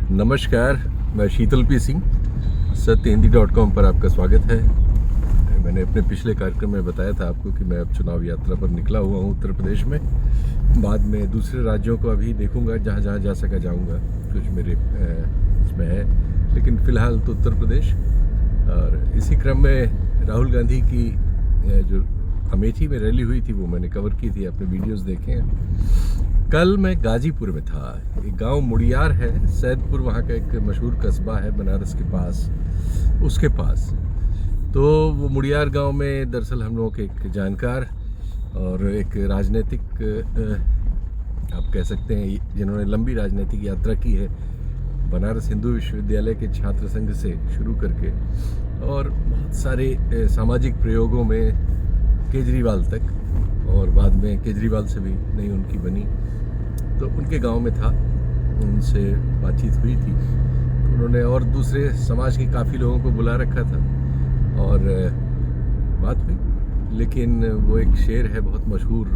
नमस्कार, मैं शीतल पी सिंह, सत्यहिंदी.com पर आपका स्वागत है। मैंने अपने पिछले कार्यक्रम में बताया था आपको कि मैं अब चुनाव यात्रा पर निकला हुआ हूँ उत्तर प्रदेश में। बाद में दूसरे राज्यों को अभी देखूंगा, जहाँ जहाँ जा सका जाऊंगा, कुछ मेरे इसमें है, लेकिन फ़िलहाल तो उत्तर प्रदेश। और इसी क्रम में राहुल गांधी की जो अमेठी में रैली हुई थी वो मैंने कवर की थी, आपने वीडियोज़ देखे हैं। कल मैं गाजीपुर में था, एक गांव मुड़ियार है, सैदपुर वहाँ का एक मशहूर कस्बा है बनारस के पास, उसके पास। तो वो मुड़ियार गांव में दरअसल हम लोगों के एक जानकार और एक राजनीतिक आप कह सकते हैं जिन्होंने लंबी राजनीतिक यात्रा की है, बनारस हिंदू विश्वविद्यालय के छात्र संघ से शुरू करके और बहुत सारे सामाजिक प्रयोगों में केजरीवाल तक, और बाद में केजरीवाल से भी नहीं उनकी बनी, तो उनके गांव में था, उनसे बातचीत हुई थी। तो उन्होंने और दूसरे समाज के काफ़ी लोगों को बुला रखा था और बात हुई। लेकिन वो एक शेर है बहुत मशहूर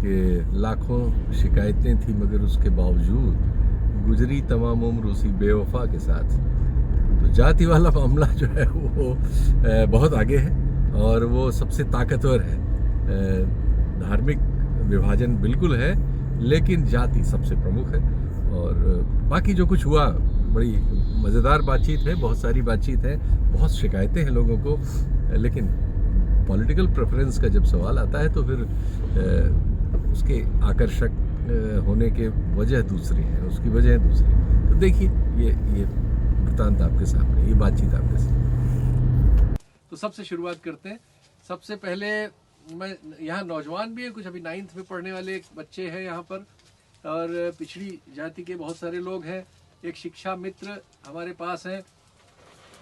कि लाखों शिकायतें थी मगर उसके बावजूद गुजरी तमाम उम्र उसी बेवफा के साथ। तो जाति वाला मामला जो है वो बहुत आगे है और वो सबसे ताकतवर है। धार्मिक विभाजन बिल्कुल है, लेकिन जाति सबसे प्रमुख है। और बाकी जो कुछ हुआ, बड़ी मज़ेदार बातचीत है, बहुत सारी बातचीत है, बहुत शिकायतें हैं लोगों को, लेकिन पॉलिटिकल प्रेफरेंस का जब सवाल आता है तो फिर उसके आकर्षक होने के वजह दूसरी है, उसकी वजह दूसरी। तो देखिए ये वृत्तांत आपके सामने, ये बातचीत आपके सामने। तो सबसे शुरुआत करते हैं। सबसे पहले मैं यहाँ नौजवान भी है, कुछ अभी 9th में पढ़ने वाले एक बच्चे हैं यहाँ पर, और पिछड़ी जाति के बहुत सारे लोग हैं। एक शिक्षा मित्र हमारे पास हैं,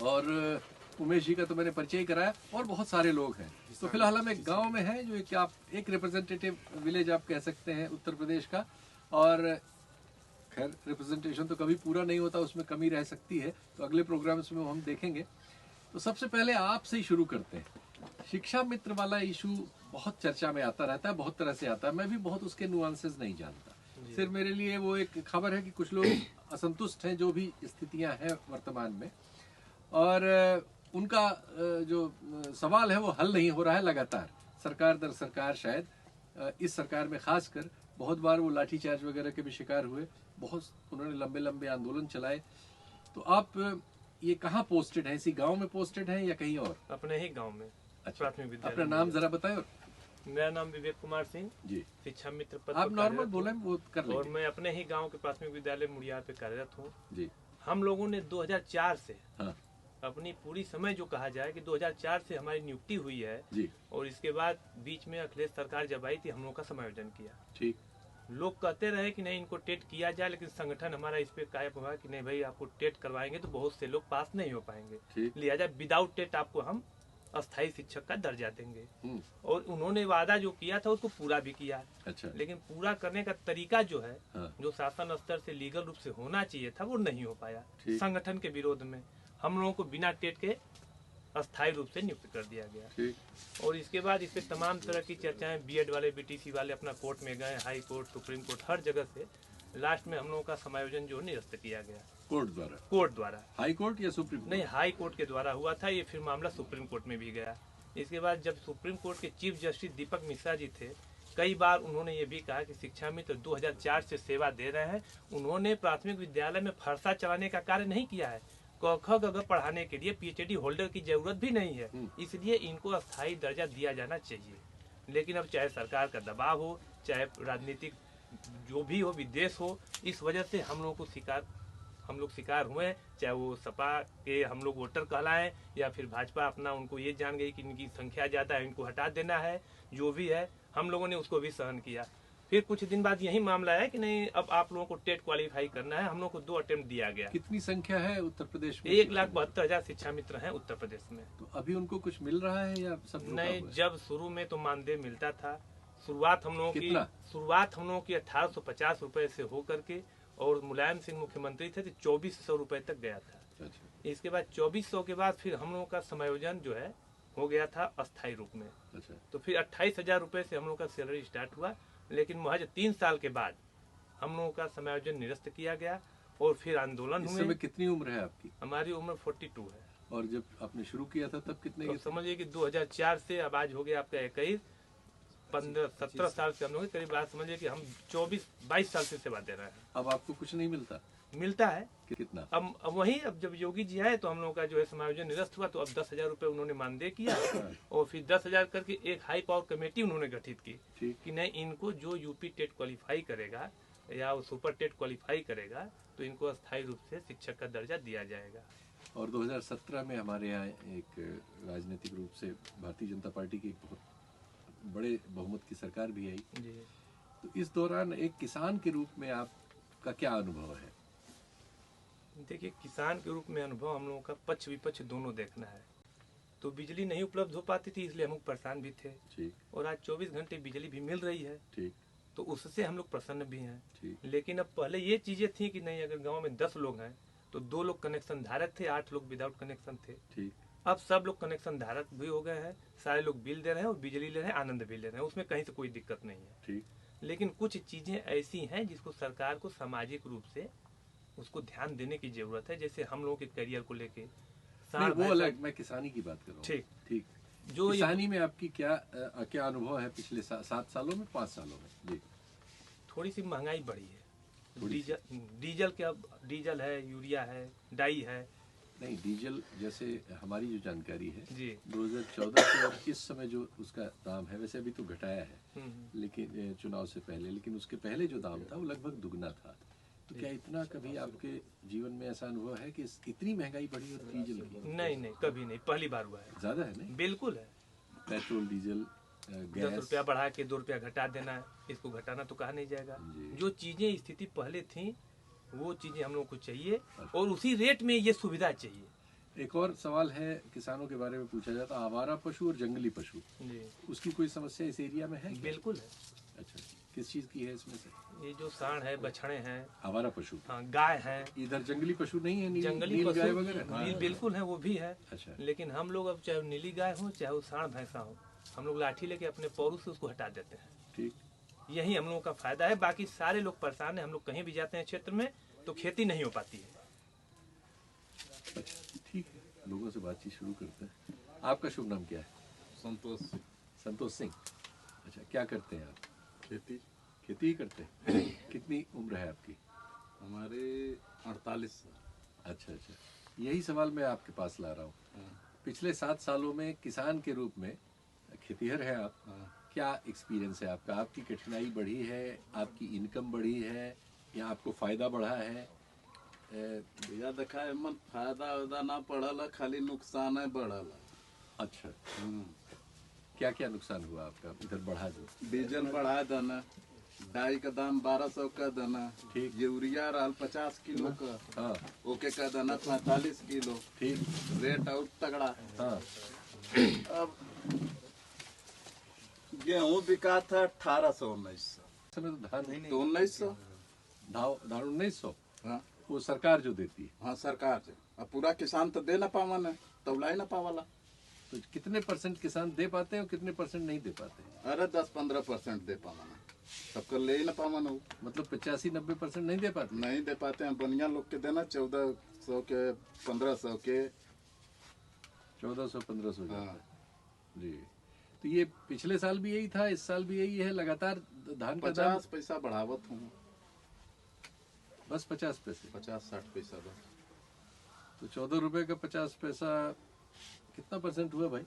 और उमेश जी का तो मैंने परिचय कराया, और बहुत सारे लोग हैं। तो फिलहाल हम एक गांव में हैं, जो कि आप एक रिप्रेजेंटेटिव विलेज आप कह सकते हैं उत्तर प्रदेश का। और खैर रिप्रेजेंटेशन तो कभी पूरा नहीं होता, उसमें कमी रह सकती है, तो अगले प्रोग्राम्स में हम देखेंगे। तो सबसे पहले आपसे ही शुरू करते हैं। शिक्षा मित्र वाला इशू बहुत चर्चा में आता रहता है, बहुत तरह से आता है, मैं भी बहुत उसके नुआंसेस नहीं जानता। सिर्फ मेरे लिए वो एक खबर है कि कुछ लोग असंतुष्ट हैं जो भी स्थितियां हैं वर्तमान में, और उनका जो सवाल है वो हल नहीं हो रहा है लगातार, सरकार दर सरकार। शायद इस सरकार में खासकर बहुत बार वो लाठीचार्ज वगैरह के भी शिकार हुए, बहुत उन्होंने लंबे लंबे आंदोलन चलाए। तो आप ये कहाँ पोस्टेड है, इसी गांव में पोस्टेड है या कहीं और? अपने ही गांव में। अच्छा, प्राथमिक विद्यालय। अपना नाम जरा बताएं। मेरा नाम विवेक कुमार सिंह जी, शिक्षा मित्र पद आप पर नॉर्मल कार्यरत बोले हूं। वो कर लेंगे। और मैं अपने ही गांव के प्राथमिक विद्यालय मुड़ियार पे कार्यरत हूँ। जी, हम लोगों ने 2004 से हाँ, अपनी पूरी समय जो कहा जाए कि 2004 से हमारी नियुक्ति हुई है, जी, और इसके बाद बीच में अखिलेश सरकार जब आई थी हम लोग का समायोजन किया। ठीक, लोग कहते रहे कि नहीं इनको टेट किया जाए, लेकिन संगठन हमारा इस पे कायम हुआ कि नहीं भाई, आपको टेट करवाएंगे तो बहुत से लोग पास नहीं हो पाएंगे, लिहाजा विदाउट टेट आपको हम अस्थायी शिक्षक का दर्जा देंगे। और उन्होंने वादा जो किया था उसको पूरा भी किया। अच्छा, लेकिन पूरा करने का तरीका जो है, हाँ, जो शासन स्तर से लीगल रूप से होना चाहिए था, वो नहीं हो पाया। संगठन के विरोध में हम लोगों को बिना टेट के अस्थायी रूप से नियुक्त कर दिया गया। और इसके बाद इस पे तमाम तरह की चर्चाएं, बीएड वाले बीटीसी वाले अपना कोर्ट में गए, हाई कोर्ट, सुप्रीम कोर्ट, हर जगह से। लास्ट में हम लोगों का समायोजन जो निरस्त किया गया कोर्ट द्वारा। हाई कोर्ट या सुप्रीम कोर्ट? नहीं, हाई कोर्ट के द्वारा हुआ था ये, फिर मामला सुप्रीम कोर्ट में भी गया। इसके बाद जब सुप्रीम कोर्ट के चीफ जस्टिस दीपक मिश्रा जी थे, कई बार उन्होंने ये भी कहा कि शिक्षा मित्र 2004 से सेवा दे रहे हैं, उन्होंने प्राथमिक विद्यालय में फरसा चलाने का कार्य नहीं किया है, क ख ग पढ़ाने के लिए पीएचडी होल्डर की जरूरत भी नहीं है, इसलिए इनको अस्थायी दर्जा दिया जाना चाहिए। लेकिन अब चाहे सरकार का दबाव हो, चाहे राजनीतिक जो भी हो, विद्वेष हो, इस वजह से हम लोग शिकार हुए। चाहे वो सपा के हम लोग वोटर कहलाएं या फिर भाजपा अपना उनको ये जान गई कि इनकी संख्या ज्यादा है, इनको हटा देना है, जो भी है हम लोगों ने उसको भी सहन किया। फिर कुछ दिन बाद यही मामला है कि नहीं, अब आप लोगों को टेट क्वालिफाई करना है। हम लोग को 2 अटेम्प्ट दिया गया। कितनी संख्या है उत्तर प्रदेश में? 1,72,000 शिक्षा मित्र हैं उत्तर प्रदेश में। तो अभी उनको कुछ मिल रहा है या सब नहीं, जब शुरू में तो मानदेय मिलता था। शुरुआत हम लोगों की 1850 रुपए से होकर के, और मुलायम सिंह मुख्यमंत्री थे तो 2400 रुपए तक गया था। अच्छा। इसके बाद 2400 के बाद फिर हम लोगों का समायोजन जो है हो गया था अस्थायी रूप में। अच्छा। तो फिर 28,000 रुपए से हम लोग का सैलरी स्टार्ट हुआ, लेकिन महज 3 साल के बाद हम लोगों का समायोजन निरस्त किया गया। और फिर आंदोलन इस हुए। समय कितनी उम्र है आपकी? हमारी उम्र 42 है। और जब आपने शुरू किया था तब कितने तो के थे? समझिए कि 2004 से अब आज हो गया आपका 21, 15-17 साल से हम लोग करीब बात समझिए कि हम 24-22 साल से सेवा दे रहे हैं। अब आपको कुछ नहीं मिलता? मिलता है। कितना? अब वही, अब जब योगी जी आए तो हम लोगों का जो है समायोजन निरस्त हुआ, तो अब 10,000 रुपये उन्होंने मानदेय किया और फिर 10,000 करके एक हाई पावर कमेटी उन्होंने गठित की ठीक। कि नहीं, इनको जो यूपी टेट क्वालिफाई करेगा या वो सुपर टेट क्वालिफाई करेगा तो इनको अस्थायी रूप से शिक्षक का दर्जा दिया जाएगा। और 2017 में हमारे यहाँ एक राजनीतिक रूप से भारतीय जनता पार्टी की एक बहुत बड़े बहुमत की सरकार भी आई जी। तो इस दौरान एक किसान के रूप में आपका क्या अनुभव है? देखिए, किसान के रूप में अनुभव हम लोगों का पक्ष विपक्ष दोनों देखना है। तो बिजली नहीं उपलब्ध हो पाती थी, इसलिए हम लोग परेशान भी थे। ठीक। और आज 24 घंटे बिजली भी मिल रही है। ठीक। तो उससे हम लोग प्रसन्न भी हैं। ठीक। लेकिन अब पहले ये चीजें थी कि नहीं, अगर गांव में 10 लोग हैं तो 2 लोग कनेक्शन धारक थे, 8 लोग विदाउट कनेक्शन थे। ठीक। अब सब लोग कनेक्शन धारक भी हो गए हैं, सारे लोग बिल दे रहे हैं और बिजली ले रहे हैं, आनंद भी ले रहे हैं, उसमें कहीं से कोई दिक्कत नहीं है। ठीक। लेकिन कुछ चीजें ऐसी हैं जिसको सरकार को सामाजिक रूप से उसको ध्यान देने की जरूरत है। जैसे हम लोगों के करियर को लेके नहीं, वो अलग, मैं किसानी की बात कर रहा हूँ। ठीक। ठीक। जो किसानी में आपकी क्या अनुभव है पिछले 7 सालों में, 5 सालों में? जी। थोड़ी सी महंगाई बढ़ी है। डीजल है, यूरिया है, डाई है। नहीं, डीजल जैसे हमारी जो जानकारी है जी। 2014 से और इस समय जो उसका दाम है, वैसे अभी तो घटाया है लेकिन चुनाव से पहले, लेकिन उसके पहले जो दाम था वो लगभग दुगना था। तो क्या इतना कभी आपके जीवन में ऐसा अनुभव है कि इतनी महंगाई बढ़ी हो डीजल की? नहीं, कभी नहीं, पहली बार हुआ है। ज्यादा है? नहीं, बिल्कुल है। पेट्रोल, डीजल, 10 रुपया बढ़ा के 2 रुपया घटा देना है, इसको घटाना तो कहा नहीं जाएगा। जो चीजें स्थिति पहले थी वो चीजें हम लोग को चाहिए और उसी रेट में ये सुविधा चाहिए। एक और सवाल है किसानों के बारे में पूछा जाता है, आवारा पशु और जंगली पशु, जी। उसकी कोई समस्या इस एरिया में है? बिल्कुल है। अच्छा, किस चीज की है इसमें से? ये जो सांड है, बछड़े हैं, आवारा पशु। हाँ, गाय है। इधर जंगली पशु नहीं है? जंगली नील गाय पशु वगैरह? बिल्कुल है, वो भी है। अच्छा। लेकिन हम लोग अब चाहे नीली गाय हो चाहे वो सांड भैंसा हो, हम लोग लाठी लेके अपने पौरू से उसको हटा देते हैं। ठीक। यही हम लोगों का फायदा है। बाकी सारे लोग परेशान है। हम लोग कहीं भी जाते हैं क्षेत्र में तो खेती नहीं हो पाती है। अच्छा, ठीक है, लोगों से बातचीत शुरू करते हैं। आपका शुभ नाम क्या है? संतोष। संतोष सिंह। अच्छा, क्या करते हैं आप? खेती। खेती ही करते हैं? कितनी उम्र है आपकी? हमारे 48 साल। अच्छा अच्छा, यही सवाल मैं आपके पास ला रहा हूँ। पिछले 7 सालों में किसान के रूप में, खेतीहर है आप, क्या एक्सपीरियंस है आपका? आपकी कठिनाई बढ़ी है, आपकी इनकम बढ़ी है या आपको फायदा बढ़ा है? भैया देखा है, मन फायदा वायदा ना पड़ल, खाली नुकसान है बढ़ल। अच्छा, क्या क्या नुकसान हुआ आपका? इधर बढ़ा दो। डीजल बढ़ा देना, डाई का दाम 1200 का देना। ठीक। यूरिया रहल 50 किलो का, हाँ। ओके का देना 45 किलो। ठीक। रेट और तगड़ा। हाँ। अब गेहूँ बिका था 1800-1900। समय तो धान नहीं, तो 1900। धान 1900। हाँ वो सरकार जो देती है। हाँ, सरकार से। अब पूरा किसान तो दे ना पावन है, तो लाई ना पावाला। तो कितने % किसान दे पाते हैं और कितने % नहीं दे पाते हैं? अरे 10-15% दे पावन है, सबको ले ही ना पावन हो। मतलब 85-90% नहीं दे पाते? नहीं दे पाते हैं। बनिया लोग के देना 1400 के, 1500 के। 1400-1500 जाता हाँ। है। जी। तो ये पिछले साल भी यही था, इस साल भी यही है, लगातार धान का दाम 50 पैसा बढ़ावत हूँ। बस 50 पैसे? 50-60 पैसा बस। तो 14 रुपए का 50 पैसा कितना % हुआ भाई?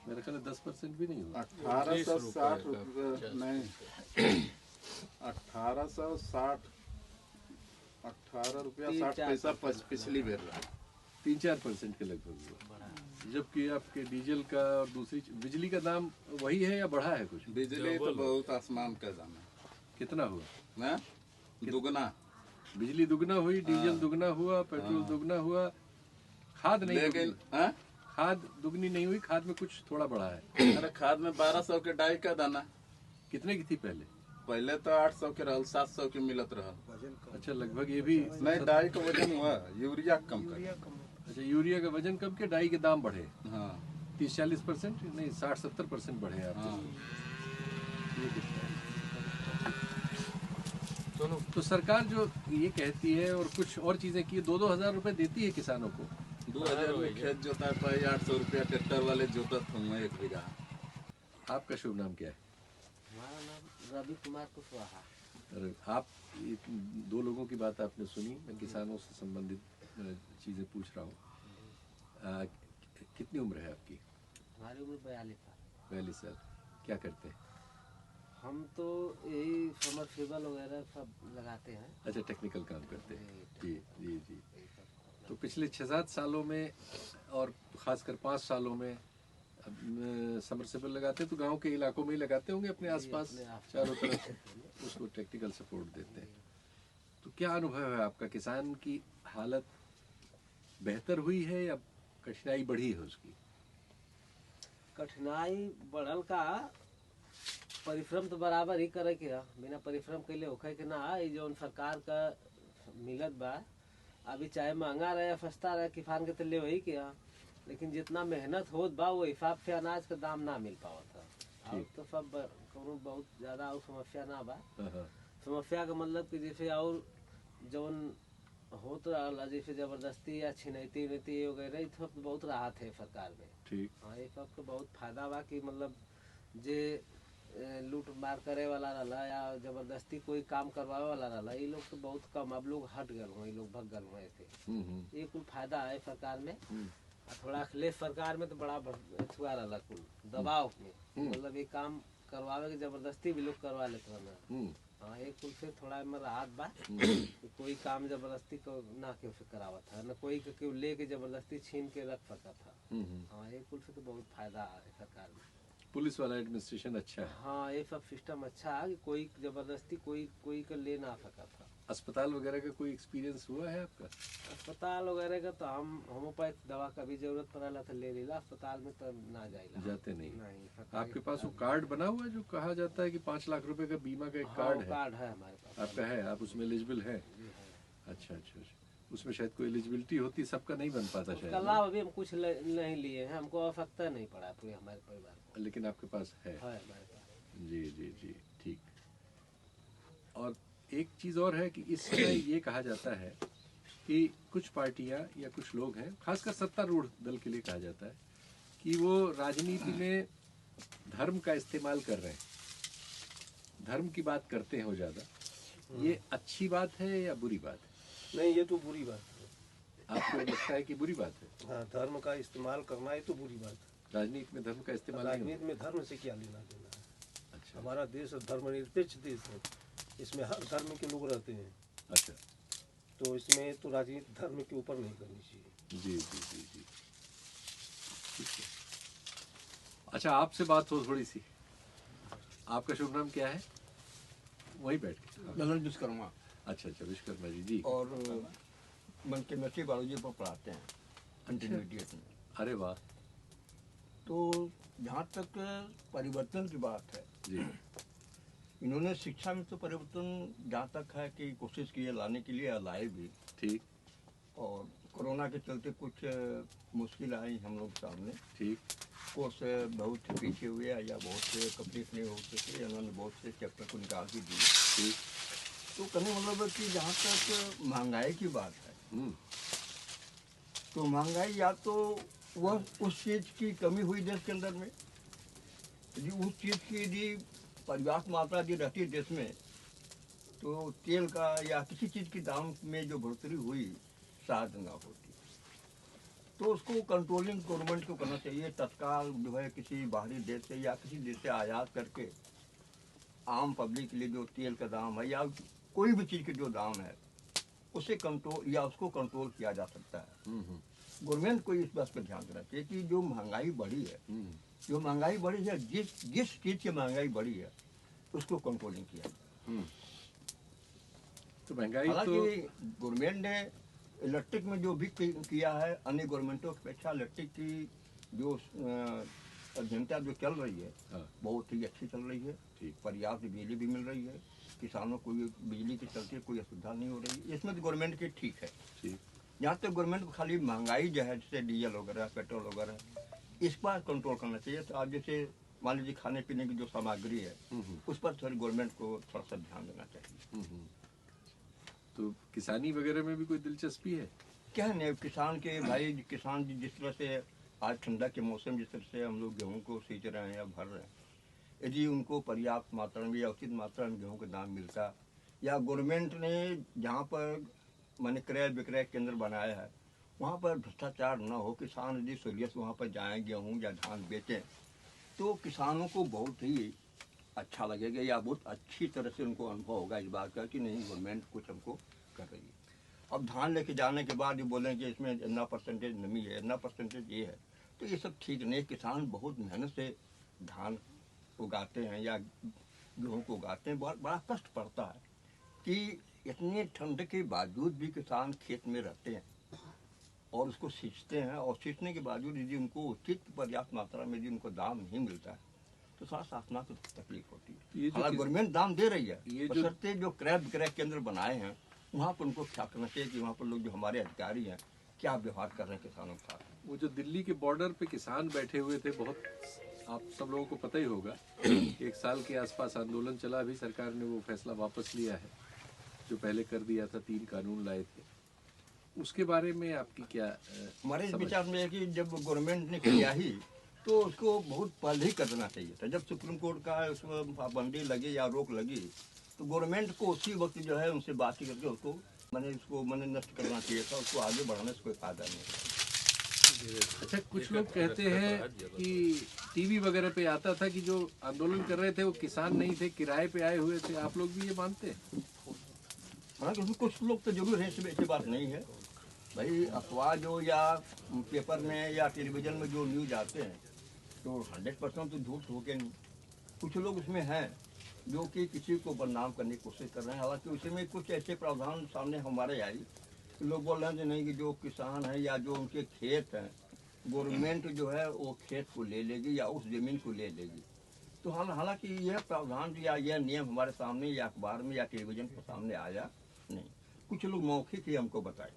मेरा ख्याल 10% भी नहीं हुआ। 1860 रुपये नहीं, 1860, 18 रुपया 60 पैसा पिछली बेर रहा। 3-4% के लगभग हुआ। जबकि आपके डीजल का और दूसरी बिजली का दाम वही है या बढ़ा है कुछ? बिजली तो बहुत आसमान का दाम है। कितना हुआ? ना दुगना। बिजली दुगना हुई, डीजल दुगना हुआ, पेट्रोल दुगना हुआ, खाद नहीं लेकिन दुगनी। खाद दुगनी नहीं हुई, खाद में कुछ थोड़ा बढ़ा है। अरे खाद में 1200 के डाई का दाना। कितने की थी पहले? पहले तो 800 के रहल, 700 के मिलत रहल। अच्छा, लगभग ये भी नहीं, डाई का वजन हुआ, यूरिया कम कर। अच्छा, यूरिया का वजन कम के डाई के दाम बढ़े। हाँ 30-40% नहीं, 60-70% बढ़े आप। हाँ। ये कितना है? तो दोनों। तो सरकार जो ये कहती है और कुछ और चीजें की 2-2 हज़ार रुपए देती है किसानों को। 2000 में खेत जोता पाई 800 रुपया ट्रैक्टर वाले जोतत हूँ 1 बीघा। आपका शुभ नाम क्या है? हमारा नाम रवि कुमार कुशवाहा। अरे आप ये 2 लोगों की बात आपने सुनी, मैं किसानों से संबंधित चीजें पूछ रहा हूँ। कितनी उम्र है आपकी? हमारी उम्र 42 साल। 42 साल। क्या करते हैं? हम तो यही समरसेबल वगैरह सब लगाते हैं। अच्छा, टेक्निकल काम करते हैं। जी जी जी। यही सब। तो पिछले 6-7 सालों में और खासकर 5 सालों में समरसेबल लगाते हैं तो गांव के इलाकों में ही लगाते होंगे अपने आसपास चारों तरफ उसको टेक्निकल सपोर्ट देते हैं। तो क्या अनुभव है आपका? किसान की हालत बेहतर हुई है या कठिनाई बढ़ी है उसकी? कठिनाई बढ़ल का, परिश्रम तो बराबर ही करे के है। बिना परिश्रम कैले होखे के ना। ये जौन सरकार का मिलत बा, अभी चाहे महंगा रहे या सस्ता रहे, किसान के तो ले वही के है। लेकिन जितना मेहनत होत बा वो हिसाब से अनाज का दाम ना मिल पावत है। और तो सब कोनो बहुत ज्यादा और समस्या ना बा। समस्या का मतलब कि जैसे और जौन होत रहा, जैसे जबरदस्ती या छिनैती उनैती वगैरह, ये सब बहुत राहत है सरकार में। ठीक। हाँ, ये सब तो बहुत फायदा बा कि मतलब जे लूट मार करे वाला रहला या जबरदस्ती कोई काम करवावे वाला रहला, ये लोग तो बहुत कम। अब लोग हट गए हुए, ये लोग भग गए हुए ऐसे। ये कुल फायदा है सरकार में। थोड़ा लेस सरकार में तो बड़ा छुआ रहला कुल दबाव में, मतलब ये काम करवावे के जबरदस्ती भी लोग करवा लेते रहना। हाँ, एक कुल से थोड़ा में राहत बा कि कोई काम जबरदस्ती को ना के उसे करावा था, न कोई के ले के जबरदस्ती छीन के रख सका था। हाँ, एक कुल से तो बहुत फायदा है सरकार में। पुलिस वाला एडमिनिस्ट्रेशन अच्छा है। हाँ, ये सब सिस्टम अच्छा है कि कोई जबरदस्ती कोई का ले ना सका था। अस्पताल वगैरह का कोई एक्सपीरियंस हुआ है आपका? अस्पताल वगैरह का तो हम होम्योपैथ दवा का भी जरूरत पड़ेला तो ले लेला, अस्पताल में तो ना जाइला। जाते नहीं। नहीं। आपके पास वो कार्ड बना हुआ है जो कहा जाता है कि 5 लाख रुपए का बीमा का एक कार्ड है? कार्ड है हमारे पास। आपका है? आप उसमें एलिजिबल है? अच्छा अच्छा अच्छा। उसमें शायद कोई एलिजिबिलिटी होती, सबका नहीं बन पाता शायद। लाभ अभी हम कुछ नहीं लिए हैं, हमको आवश्यकता नहीं पड़ा पूरे हमारे परिवार को। लेकिन आपके पास है? हमारे पास। जी जी जी, ठीक। और एक चीज़ और है कि इस समय ये कहा जाता है कि कुछ पार्टियां या कुछ लोग हैं, खासकर सत्तारूढ़ दल के लिए कहा जाता है कि वो राजनीति में धर्म का इस्तेमाल कर रहे हैं, धर्म की बात करते हैं वो ज़्यादा। ये अच्छी बात है या बुरी बात है? नहीं, ये तो बुरी बात है। आपको लगता है कि बुरी बात है? हाँ, धर्म का इस्तेमाल करना ये तो बुरी बात है। राजनीति में धर्म का इस्तेमाल नहीं राजनीति में धर्म से क्या लेना देना है? अच्छा हमारा देश धर्मनिरपेक्ष देश है, इसमें हर धर्म के लोग रहते हैं। अच्छा। तो इसमें तो राजनीति धर्म के ऊपर नहीं करनी चाहिए। जी जी जी जी, ठीक है। अच्छा, आपसे बात हो थोड़ी सी। आपका शुभ नाम क्या है? वहीं बैठ के। ललन विश्वकर्मा। अच्छा अच्छा, विश्वकर्मा जी। जी। और मन के नसीब बालाजी पर पढ़ाते हैं इंटरमीडिएट में। अरे वाह। तो जहाँ तक परिवर्तन की बात है जी। इन्होंने शिक्षा में तो परिवर्तन जहाँ तक है कि कोशिश की है लाने के लिए, लाए भी। ठीक। और कोरोना के चलते कुछ मुश्किल आई हम लोग सामने। ठीक। कोर्स बहुत पीछे हुए या बहुत से कंप्लीट नहीं हो सके, उन्होंने बहुत से चैप्टर को निकाल भी दिए। ठीक। तो कहने मतलब कि जहाँ तक महंगाई की बात है, तो महंगाई या तो वह उस चीज़ की कमी हुई देश के अंदर में, यदि उस चीज़ की यदि पर्याप्त मात्रा यदि रहती देश में, तो तेल का या किसी चीज़ की दाम में जो बढ़ोतरी हुई शायद ना होती। तो उसको कंट्रोलिंग गवर्नमेंट को करना चाहिए। तत्काल जो है किसी बाहरी देश से या किसी देश से आयात करके आम पब्लिक के लिए जो तेल का दाम है या कोई भी चीज़ के जो दाम है उसे कंट्रोल या उसको कंट्रोल किया जा सकता है। गवर्नमेंट को इस बात पर ध्यान देना चाहिए कि जो महंगाई बढ़ी है, जो महंगाई बढ़ी है, जिस चीज़ की महंगाई बढ़ी है उसको कंट्रोलिंग किया जाए। तो महंगाई हालांकि गवर्नमेंट ने इलेक्ट्रिक में जो भी किया है, अन्य गवर्नमेंटों की अपेक्षा इलेक्ट्रिक की जो जनता जो चल रही है बहुत ही अच्छी चल रही है। पर्याप्त बिजली भी मिल रही है, किसानों को बिजली के चलते कोई असुविधा नहीं हो रही। इसमें तो गवर्नमेंट की ठीक है। यहाँ तक गवर्नमेंट को खाली महंगाई जो है, जैसे डीजल वगैरह, पेट्रोल वगैरह, इस पर कंट्रोल करना चाहिए। तो आप जैसे मान लीजिए खाने पीने की जो सामग्री है उस पर थोड़ी गवर्नमेंट को थोड़ा सा ध्यान देना चाहिए। तो किसानी वगैरह में भी कोई दिलचस्पी है? क्या है नहीं, किसान के भाई, किसान जिस तरह से आज ठंडा के मौसम जिस तरह से हम लोग गेहूं को सींच रहे हैं या भर रहे हैं, यदि उनको पर्याप्त मात्रा में या उचित मात्रा में गेहूं का दाम मिलता, या गवर्नमेंट ने जहाँ पर मैंने क्रय विक्रय केंद्र बनाया है वहाँ पर भ्रष्टाचार न हो, किसान यदि सहूलियत से वहाँ पर जाएँ गेहूँ या धान बेचें, तो किसानों को बहुत ही अच्छा लगेगा, या बहुत अच्छी तरह से उनको अनुभव होगा इस बात का कि नहीं गवर्नमेंट कुछ हमको कर रही है। अब धान लेके जाने के बाद ये बोलें कि इसमें इतना परसेंटेज नमी है, इतना परसेंटेज ये है, तो ये सब ठीक नहीं। किसान बहुत मेहनत से धान उगाते हैं या गेहूँ को उगाते हैं, बहुत बड़ा कष्ट पड़ता है कि इतने ठंड के बावजूद भी किसान खेत में रहते हैं और उसको सींचते हैं, और सींचने के बावजूद यदि उनको उचित पर्याप्त मात्रा में यदि उनको दाम नहीं मिलता है तो सारा साधना को तकलीफ होती है। हालांकि गवर्नमेंट दाम दे रही है, बशर्ते जो क्रय विक्रय केंद्र बनाए हैं वहाँ पर उनको ख्याल करना चाहिए कि वहाँ पर लोग जो हमारे अधिकारी हैं क्या व्यवहार कर रहे हैं किसानों के साथ। वो जो दिल्ली के बॉर्डर पे किसान बैठे हुए थे, बहुत आप सब लोगों को पता ही होगा, 1 साल के आसपास आंदोलन चला, अभी सरकार ने वो फैसला वापस लिया है जो पहले कर दिया था, 3 कानून लाए थे। उसके बारे में आपकी क्या हमारे समझ? विचार में है कि जब गवर्नमेंट ने किया ही तो उसको बहुत पहले ही कर देना चाहिए था। जब सुप्रीम कोर्ट का उसमें पाबंदी लगी या रोक लगी तो गवर्नमेंट को उसी वक्त जो है उनसे बात करके उसको नष्ट करना चाहिए था, उसको आगे बढ़ाने से कोई फायदा नहीं। अच्छा, कुछ लोग कहते हैं कि टीवी वगैरह पे आता था कि जो आंदोलन कर रहे थे वो किसान नहीं थे, किराए पे आए हुए थे। आप लोग भी ये मानते हैं? हालांकि उसमें कुछ लोग तो जरूर है, ऐसी बात नहीं है भाई। अखबार जो या पेपर में या टेलीविजन में जो न्यूज आते हैं तो 100% तो झूठ हो के नहीं। कुछ लोग उसमें हैं जो कि किसी को बदनाम करने की कोशिश कर रहे हैं। हालांकि उसमें कुछ ऐसे प्रावधान सामने हमारे आई कि लोग बोल रहे हैं कि नहीं कि जो किसान है या जो उनके खेत हैं गवर्नमेंट जो है वो खेत को ले लेगी या उस जमीन को ले लेगी। तो हालांकि यह प्रावधान या यह नियम हमारे सामने या अखबार में या टेलीविजन के सामने आया नहीं। कुछ लोग मौखिक ही हमको बताए,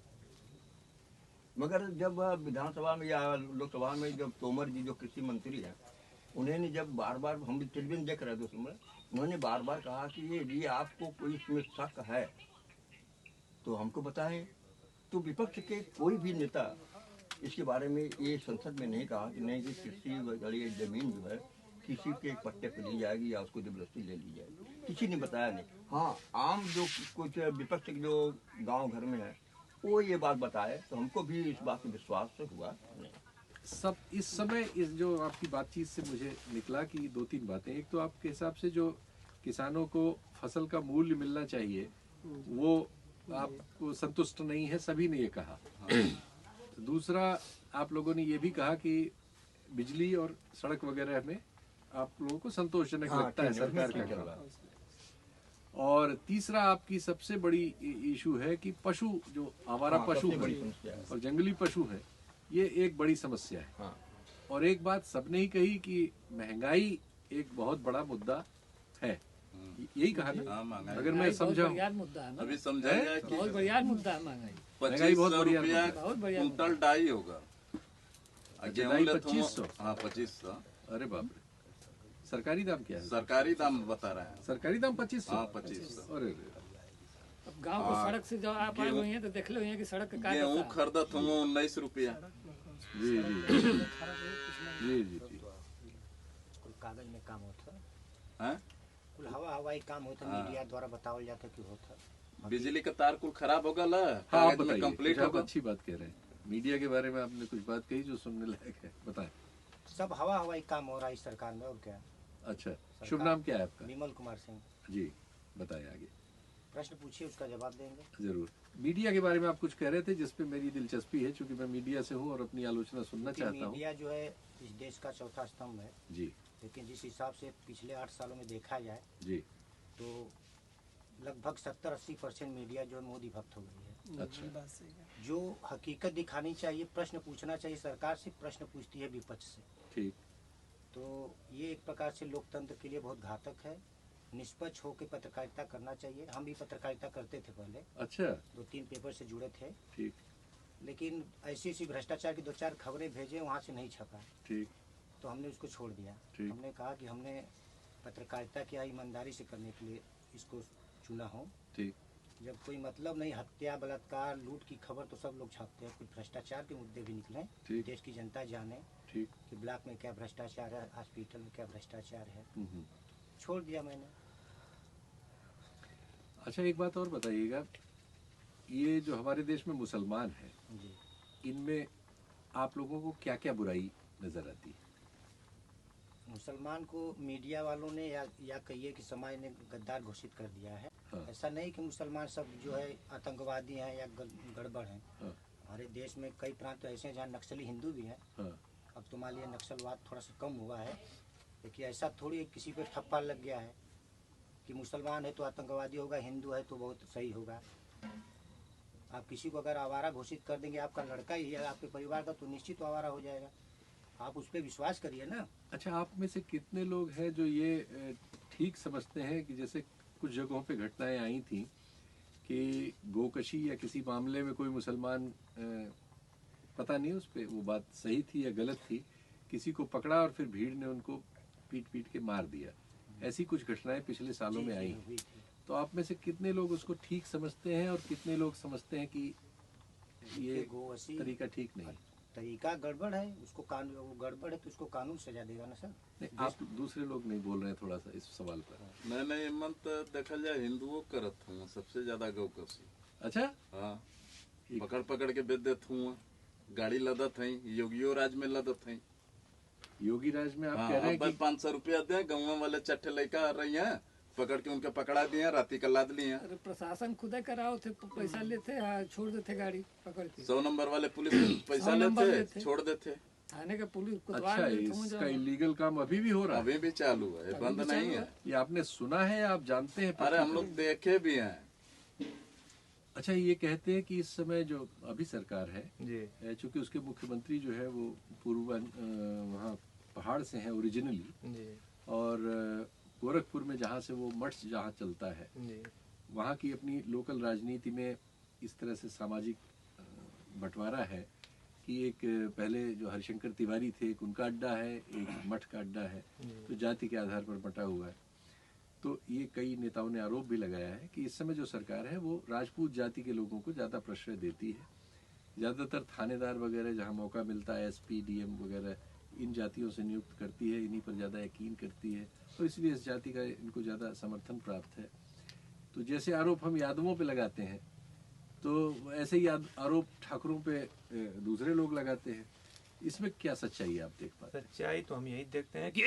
मगर जब विधानसभा में या लोकसभा में जब तोमर जी जो कृषि मंत्री हैं उन्होंने जब बार बार, हम टेलीविजन देख रहे थे उस समय, उन्होंने बार बार कहा कि ये आपको कोई इसमें शक है तो हमको बताएं। तो विपक्ष के कोई भी नेता इसके बारे में ये संसद में नहीं कहा कि नहीं कि कृषि वाली जमीन जो है किसी के पट्टे पर ली जाएगी या उसको जबरदस्ती ले ली जाएगी, किसी ने बताया नहीं। हाँ, आम जो कुछ विपक्ष के जो गांव घर में है वो ये बात बताए तो हमको भी इस बात में विश्वास हुआ नहीं। सब इस समय इस जो आपकी बातचीत से मुझे निकला कि 2-3 बातें। एक तो आपके हिसाब से जो किसानों को फसल का मूल्य मिलना चाहिए वो आपको संतुष्ट नहीं है, सभी ने ये कहा। तो दूसरा, आप लोगों ने ये भी कहा कि बिजली और सड़क वगैरह में आप लोगों को संतोषजनक लगता है सरकार का करवा। और तीसरा, आपकी सबसे बड़ी इशू है कि पशु जो आवारा पशु है और जंगली पशु है, ये एक बड़ी समस्या है। हाँ। और एक बात सबने ही कही कि महंगाई एक बहुत बड़ा मुद्दा है, यही कहा ना? हाँ, अगर मैं समझा मुद्दा है ना, अभी समझाएगा कि बहुत बढ़िया मुद्दा है महंगाई। महंगाई बहुत 2500 बढ़िया रुपया मुद्दा बहुत बढ़िया कुंतल डाई होगा। अच्छा, डाई 2500? हाँ 2500। अरे बाप रे, सरकारी दाम क्या है? सरकारी दाम बता रहे हैं। सरकारी दाम 2500? हाँ 2500। अरे अब गांव को सड़क से जब आप आए हुए हैं तो देख लो हैं कि सड़क का गेहूँ क्या खरीदत हूँ 19 रुपया। जी जी जी जी जी। कुल कागज में काम होता हैं? कुल हवाई काम होता हाँ। मीडिया द्वारा बतावल जाता कि होता। बिजली का तार कुल खराब हो गया, हाँ, आप कागज में बताइए, कंप्लीट कुछ आप होगा। अच्छी बात कह रहे हैं। मीडिया के बारे में आपने कुछ बात कही जो सुनने लायक है, बताएं। सब हवाई काम हो रहा है इस सरकार में, और क्या। अच्छा, शुभ नाम क्या है आपका? विमल कुमार सिंह। जी, बताएं आगे। प्रश्न पूछिए, उसका जवाब देंगे। जरूर। मीडिया के बारे में आप कुछ कह रहे थे जिस पे मेरी दिलचस्पी है, क्योंकि मैं मीडिया से हूँ और अपनी आलोचना सुनना चाहता हूँ। मीडिया जो है इस देश का चौथा स्तंभ है जी लेकिन जिस हिसाब से पिछले 8 सालों में देखा जाए जी। तो लगभग 70-80% मीडिया जो है मोदी भक्त हो गई है। अच्छा, जो हकीकत दिखानी चाहिए, प्रश्न पूछना चाहिए सरकार से, प्रश्न पूछती है विपक्ष से। ठीक। तो ये एक प्रकार से लोकतंत्र के लिए बहुत घातक है। निष्पक्ष होकर पत्रकारिता करना चाहिए। हम भी पत्रकारिता करते थे पहले, अच्छा, 2-3 पेपर से जुड़े थे, ठीक लेकिन ऐसी भ्रष्टाचार की 2-4 खबरें भेजे, वहाँ से नहीं छपा, ठीक तो हमने उसको छोड़ दिया। ठीक। हमने कहा कि हमने पत्रकारिता क्या ईमानदारी से करने के लिए इसको चुना हो। ठीक। जब कोई मतलब नहीं, हत्या बलात्कार लूट की खबर तो सब लोग छापते हैं, कुछ भ्रष्टाचार के मुद्दे भी निकले, ठीक। देश की जनता जाने ठीक। कि ब्लॉक में क्या भ्रष्टाचार है, हॉस्पिटल में क्या भ्रष्टाचार है, हम्म। छोड़ दिया मैंने। अच्छा, एक बात और बताइएगा, ये जो हमारे देश में मुसलमान हैं, जी। इनमें आप लोगों को क्या क्या बुराई नजर आती है? मुसलमान को मीडिया वालों ने या कहिए कि समाज ने गद्दार घोषित कर दिया है। हाँ। ऐसा नहीं कि मुसलमान सब जो है आतंकवादी हैं या गड़बड़ हैं। हाँ। हमारे देश में कई प्रांत ऐसे हैं जहाँ नक्सली हिंदू भी हैं। हाँ। अब तो मान लिया नक्सलवाद थोड़ा सा कम हुआ है, लेकिन ऐसा थोड़ी किसी पे ठप्पा लग गया है कि मुसलमान है तो आतंकवादी होगा, हिंदू है तो बहुत सही होगा। आप किसी को अगर आवारा घोषित कर देंगे, आपका लड़का ही है आपके परिवार का, तो निश्चित आवारा हो जाएगा। आप उस पर विश्वास करिए ना। अच्छा, आप में से कितने लोग हैं जो ये ठीक समझते हैं कि जैसे कुछ जगहों पे घटनाएं आई थी कि गोकशी या किसी मामले में कोई मुसलमान, पता नहीं उस पे वो बात सही थी या गलत थी, किसी को पकड़ा और फिर भीड़ ने उनको पीट पीट के मार दिया, ऐसी कुछ घटनाएं पिछले सालों में आई। हुई थी। तो आप में से कितने लोग उसको ठीक समझते हैं और कितने लोग समझते हैं कि ये गोवशी तरीका ठीक नहीं? तरीका गड़बड़ है, उसको कानून, वो गड़बड़ है तो उसको कानून सजा देगा ना सर। नहीं, आप दूसरे लोग नहीं बोल रहे हैं थोड़ा सा इस सवाल पर। नहीं मन तो देखा जाए हिंदुओं करत हूँ सबसे ज्यादा गौकशी। अच्छा, हाँ, पकड़ पकड़ के बेच देत हूँ, गाड़ी लदत है, योगियो राज में लदत है। योगी राज में आप हाँ, कह रहे हैं कि 500 रुपया दे, गाँव वाले चट्टे लड़का आ रही है, पकड़ के उनके पकड़ा दिए, राती का लाद लिए। अरे प्रशासन खुद कराओ थे, पैसा लेते, छोड़ देते गाड़ी पकड़ के। 100 नंबर वाले पुलिस पैसा 100 नंबर लेते, लेते। छोड़ देते। थाने का पुलिस अच्छा, कोतवाल लेते हों इसका जब। इलीगल काम अभी भी हो रहा है? अभी भी चालू है, अभी बंद भी चालू नहीं है। है। ये आपने सुना है या आप जानते हैं? अरे हम लोग देखे भी हैं। अच्छा, ये कहते हैं कि इस समय जो अभी सरकार है, जी चूंकि उसके मुख्यमंत्री जो है वो पूर्व वहाँ पहाड़ से हैं ओरिजिनली, जी और गोरखपुर में जहाँ से वो मठ जहाँ चलता है, जी वहाँ की अपनी लोकल राजनीति में इस तरह से सामाजिक बंटवारा है कि एक पहले जो हरिशंकर तिवारी थे, एक उनका अड्डा है, एक मठ का अड्डा है, तो जाति के आधार पर बंटा हुआ है। तो ये कई नेताओं ने आरोप भी लगाया है कि इस समय जो सरकार है वो राजपूत जाति के लोगों को ज़्यादा प्रश्रय देती है। ज़्यादातर थानेदार वगैरह जहाँ मौका मिलता है, एसपी डीएम वगैरह, इन जातियों से नियुक्त करती है, इन्हीं पर ज़्यादा यकीन करती है, और इसलिए इस जाति का इनको ज़्यादा समर्थन प्राप्त है। तो जैसे आरोप हम यादवों पे लगाते हैं, तो ऐसे ही आरोप ठाकुरों पे दूसरे लोग लगाते हैं। इसमें क्या सच्चाई है, आप देख पाते हैं? सच्चाई तो हम यही देखते हैं कि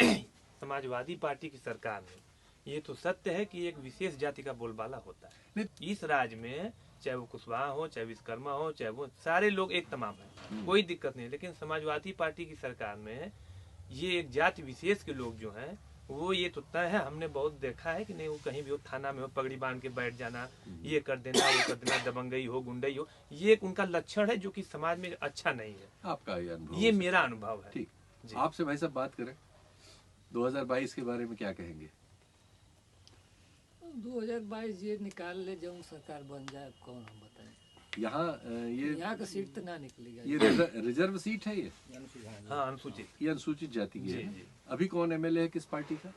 समाजवादी पार्टी की सरकार में ये तो सत्य है कि एक विशेष जाति का बोलबाला होता है इस राज्य में, चाहे वो कुशवाहा हो, चाहे विश्वकर्मा हो, चाहे वो सारे लोग एक तमाम है, कोई दिक्कत नहीं। लेकिन समाजवादी पार्टी की सरकार में ये एक जाति विशेष के लोग जो हैं वो ये तो तय है, हमने बहुत देखा है कि नहीं, वो कहीं भी हो, थाना में हो, पगड़ी बांध के बैठ जाना, ये कर देना, वो कर देना, दबंगई हो, गुंडई हो, ये एक उनका लक्षण है जो कि समाज में अच्छा नहीं है। आपका ये अनुभव? ये मेरा अनुभव है। ठीक, आपसे भाई साहब बात करें, 2022 के बारे में क्या कहेंगे? 2022 ये निकाल ले, जब सरकार बन जाए, कौन हम बताएं। यहाँ का सीट तो ना निकलेगा। ये रिजर्व सीट है ये? हाँ, अनुसूचित। ये अनुसूचित जाति की है। जी। अभी कौन एमएलए है किस पार्टी का?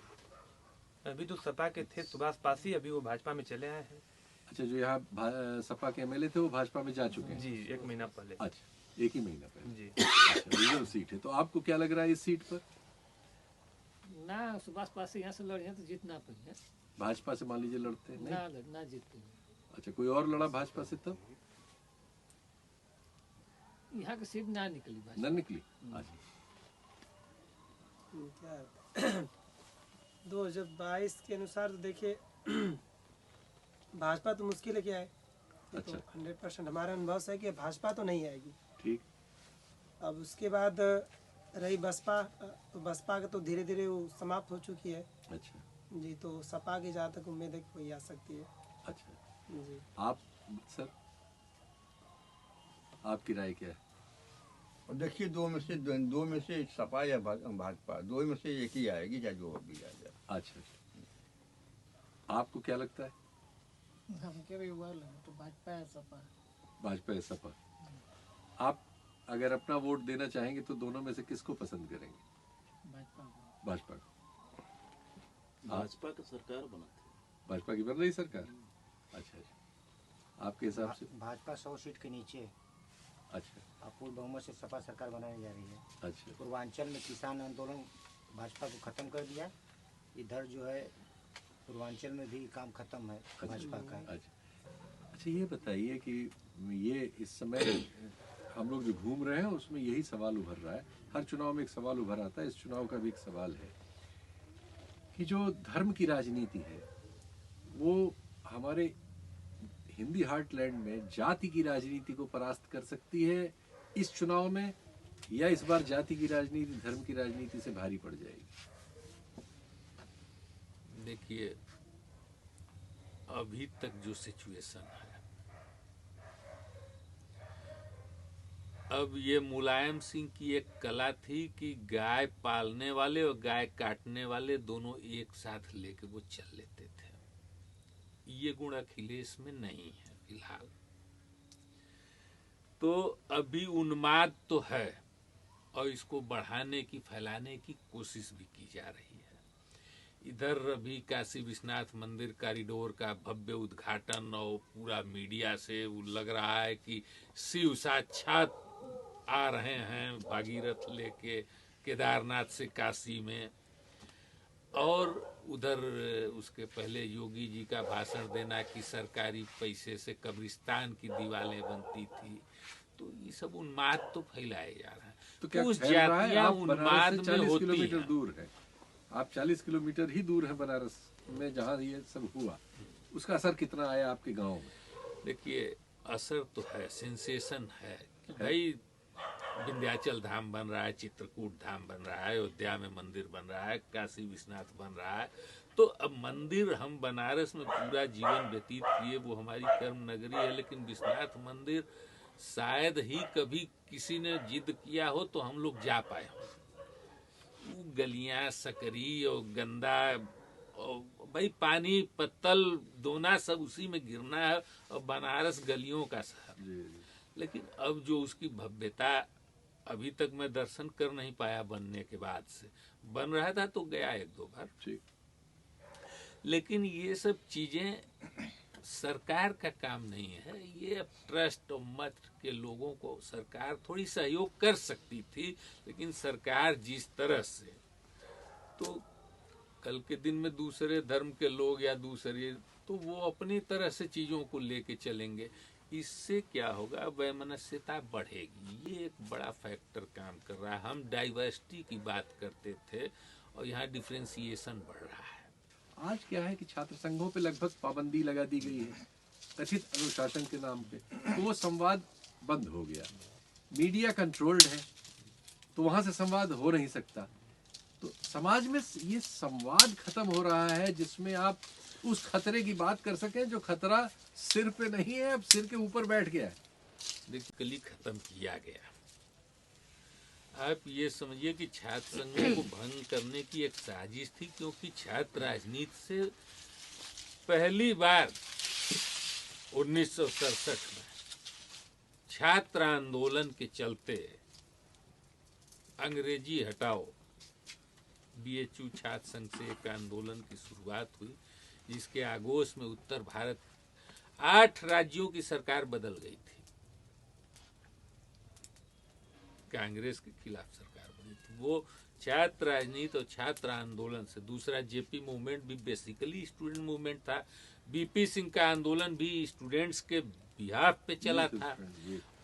अभी तो सपा के थे सुभाष पासी, अभी वो भाजपा में चले आए हैं। अच्छा, जो यहाँ सपा के एमएलए थे वो भाजपा में जा चुके हैं? जी, 1 महीना पहले। अच्छा, 1 ही महीना पहले। जी। अच्छा, रिजर्व सीट है। तो आपको क्या लग रहा है इस सीट पर? ना सुभाष पासी यहाँ से लड़े तो जीत ना पाए, भाजपा से मान लीजिए लड़ते नहीं? ना जीत पाए। अच्छा, कोई और लड़ा भाजपा से तब? यहाँ की सीट ना निकली, न निकली। अच्छा, 2022 के अनुसार तो देखिए भाजपा तो मुश्किल है क्या है। अच्छा। तो 100% हमारा अनुभव से है कि भाजपा तो नहीं आएगी। ठीक। अब उसके बाद रही बसपा, तो बसपा का तो धीरे धीरे वो समाप्त हो चुकी है। अच्छा जी, तो सपा की जहाँ तक उम्मीद है कि वही आ सकती है। अच्छा जी, आप सर, आपकी राय क्या है? और देखिए, दो में से सपा या भाजपा, दो में से एक ही आएगी, चाहे जो भी आ जाए। अच्छा, आपको क्या लगता है? तो भाजपा है, सपा। भाजपा या सपा? आप अगर अपना वोट देना चाहेंगे तो दोनों में से किसको पसंद करेंगे? भाजपा को। भाजपा का सरकार बनाती भाजपा की बन रही सरकार? अच्छा अच्छा। आपके हिसाब से? भाजपा 100 सीट के नीचे है। अच्छा अब पूर्ण बहुमत से सपा सरकार बनाने जा रही है। अच्छा पूर्वांचल में किसान आंदोलन भाजपा को खत्म कर दिया, इधर जो है पूर्वांचल में भी काम खत्म है भाजपा का। अच्छा ये बताइए कि ये इस समय हम लोग जो घूम रहे हैं उसमें यही सवाल उभर रहा है, हर चुनाव में एक सवाल उभर आता है, इस चुनाव का भी एक सवाल है कि जो धर्म की राजनीति है वो हमारे हिंदी हार्टलैंड में जाति की राजनीति को परास्त कर सकती है इस चुनाव में, या इस बार जाति की राजनीति धर्म की राजनीति से भारी पड़ जाएगी? देखिए, अभी तक जो सिचुएशन है, अब ये मुलायम सिंह की एक कला थी कि गाय पालने वाले और गाय काटने वाले दोनों एक साथ लेके वो चल लेते थे। ये गुण अखिलेश में नहीं है फिलहाल। तो अभी उन्माद तो है और इसको बढ़ाने की, फैलाने की कोशिश भी की जा रही है। इधर अभी काशी विश्वनाथ मंदिर कॉरिडोर का भव्य उद्घाटन और पूरा मीडिया से वो लग रहा है कि शिव साक्षात आ रहे हैं भागीरथ लेके केदारनाथ से काशी में। और उधर उसके पहले योगी जी का भाषण देना कि सरकारी पैसे से कब्रिस्तान की दीवारें बनती थी। तो ये सब उन्माद तो फैलाए जा रहा है। तो क्या कुछ फैल रहा है? जातियां आप बनारस उन्माद से में 40 होती किलोमीटर हैं। दूर है, आप 40 किलोमीटर ही दूर है बनारस में जहाँ ये सब हुआ, उसका असर कितना आया आपके गांव में? देखिए, असर तो है, सेंसेशन है कि भाई विंध्याचल धाम बन रहा है, चित्रकूट धाम बन रहा है, अयोध्या में मंदिर बन रहा है, काशी विश्वनाथ बन रहा है। तो अब मंदिर, हम बनारस में पूरा जीवन व्यतीत किए, वो हमारी कर्म नगरी है, लेकिन विश्वनाथ मंदिर शायद ही कभी किसी ने जिद किया हो तो हम लोग जा पाए हो। वो गलियां सकरी और गंदा और भाई पानी पत्तल दोना सब उसी में गिरना है, और बनारस गलियों का शहर। लेकिन अब जो उसकी भव्यता, अभी तक मैं दर्शन कर नहीं पाया बनने के बाद से, बन रहा था तो गया एक दो बार। लेकिन ये सब चीजें सरकार का काम नहीं है, ये अब ट्रस्ट और मत के लोगों को सरकार थोड़ी सहयोग कर सकती थी, लेकिन सरकार जिस तरह से, तो कल के दिन में दूसरे धर्म के लोग या दूसरे, तो वो अपनी तरह से चीजों को लेके चलेंगे। इससे क्या होगा, वैमनस्यता बढ़ेगी। ये एक बड़ा फैक्टर काम कर रहा है। हम डाइवर्सिटी की बात करते थे और यहाँ डिफरेंशिएशन बढ़ रहा है। आज क्या है कि छात्र संघों पे लगभग पाबंदी लगा दी गई है कथित अनुशासन के नाम पे, तो वो संवाद बंद हो गया। मीडिया कंट्रोल्ड है तो वहां से संवाद हो नहीं सकता। तो समाज में ये संवाद खत्म हो रहा है जिसमें आप उस खतरे की बात कर सकें जो खतरा सिर पे नहीं है, अब सिर के ऊपर बैठ गया है। बेसिकली खत्म किया गया। आप ये समझिए कि छात्र संघों को भंग करने की एक साजिश थी, क्योंकि छात्र राजनीति से पहली बार 1967 में छात्र आंदोलन के चलते अंग्रेजी हटाओ बीएचयू छात्र संघ से एक आंदोलन की शुरुआत हुई, जिसके आगोश में उत्तर भारत 8 राज्यों की सरकार बदल गई थी। कांग्रेस के खिलाफ सरकार बनी थी। वो छात्र राजनीति और छात्र आंदोलन से, दूसरा जेपी मूवमेंट भी बेसिकली स्टूडेंट मूवमेंट था। बीपी सिंह का आंदोलन भी स्टूडेंट्स के बिहाफ पे चला था,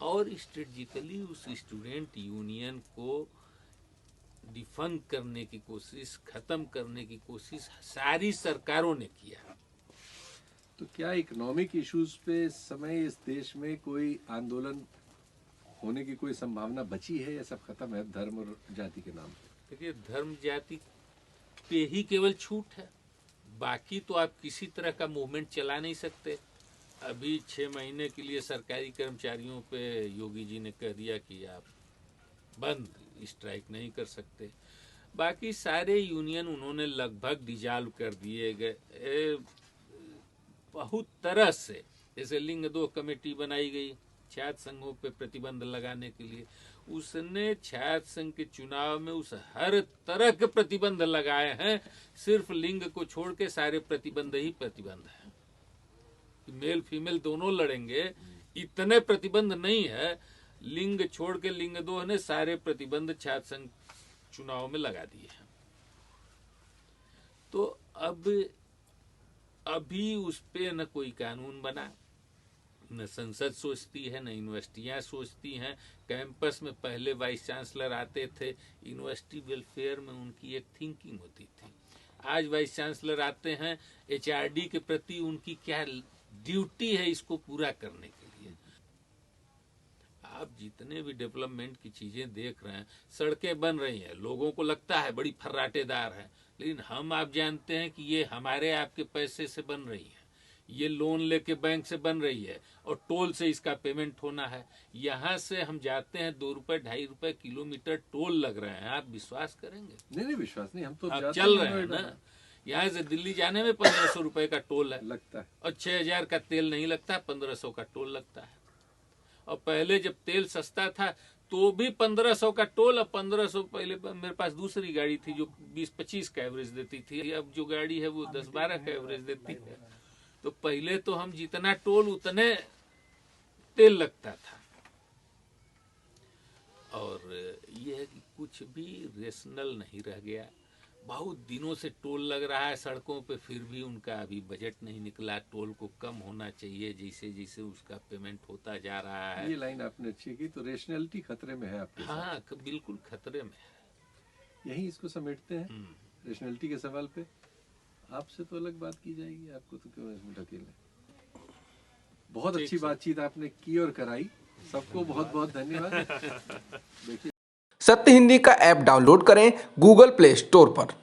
और स्ट्रेटेजिकली उस स्टूडेंट यूनियन को डिफंक करने की कोशिश, खत्म करने की कोशिश सारी सरकारों ने किया। तो क्या इकोनॉमिक इश्यूज पे इस समय इस देश में कोई आंदोलन होने की कोई संभावना बची है, या सब खत्म है धर्म और जाति के नाम पे? देखिए, धर्म जाति पे ही केवल छूट है, बाकी तो आप किसी तरह का मूवमेंट चला नहीं सकते। अभी 6 महीने के लिए सरकारी कर्मचारियों पे योगी जी ने कह दिया कि आप बंद, स्ट्राइक नहीं कर सकते। बाकी सारे यूनियन उन्होंने लगभग डिजॉल्व कर दिए गए बहुत तरह से। जैसे लिंग 2 कमेटी बनाई गई छात्र संघों पे प्रतिबंध लगाने के लिए, उसने छात्र संघ के चुनाव में उस हर तरह के प्रतिबंध लगाए हैं। सिर्फ लिंग को छोड़ के सारे प्रतिबंध ही प्रतिबंध है। कि मेल फीमेल दोनों लड़ेंगे, इतने प्रतिबंध नहीं है। लिंग छोड़ के लिंग 2 ने सारे प्रतिबंध छात्र संघ चुनाव में लगा दिए हैं। तो अब अभी उस पे न कोई कानून बना, न संसद सोचती है, न यूनिवर्सिटियां सोचती हैं। कैंपस में पहले वाइस चांसलर आते थे, यूनिवर्सिटी वेलफेयर में उनकी एक थिंकिंग होती थी। आज वाइस चांसलर आते हैं, एचआरडी के प्रति उनकी क्या ड्यूटी है इसको पूरा करने के लिए। आप जितने भी डेवलपमेंट की चीजें देख रहे हैं, सड़कें बन रही हैं, लोगों को लगता है बड़ी फर्राटेदार है, लेकिन हम आप जानते हैं कि ये हमारे आपके पैसे से बन रही है, ये लोन लेके बैंक से बन रही है और टोल से इसका पेमेंट होना है। यहाँ से हम जाते हैं 2 रुपए 2.5 रुपए किलोमीटर टोल लग रहे हैं, आप विश्वास करेंगे? नहीं विश्वास नहीं, हम तो आप जाते चल हैं रहे हैं नोएडा। ना। यहाँ से दिल्ली जाने में 1500 रुपए का टोल है लगता है, और 6000 का तेल नहीं लगता, 1500 का टोल लगता है। और पहले जब तेल सस्ता था तो भी 1500 का टोल, और 1500 पहले मेरे पास दूसरी गाड़ी थी जो 20-25 का एवरेज देती थी, अब जो गाड़ी है वो 10-12 का एवरेज देती है। तो पहले तो हम जितना टोल उतने तेल लगता था। और ये है कि कुछ भी रेशनल नहीं रह गया। बहुत दिनों से टोल लग रहा है सड़कों पे, फिर भी उनका अभी बजट नहीं निकला। टोल को कम होना चाहिए जैसे जैसे उसका पेमेंट होता जा रहा है। ये लाइन आपने अच्छी की। तो रेशनैलिटी खतरे में है आपके साथ। हाँ, बिल्कुल खतरे में है। यही इसको समेटते हैं रेशनैलिटी के सवाल पे। आपसे तो अलग बात की जाएगी, आपको तो क्यों इसमें ढकेले। बहुत अच्छी बातचीत आपने की और कराई। सबको बहुत बहुत धन्यवाद। देखिए, सत्य हिंदी का ऐप डाउनलोड करें गूगल प्ले स्टोर पर।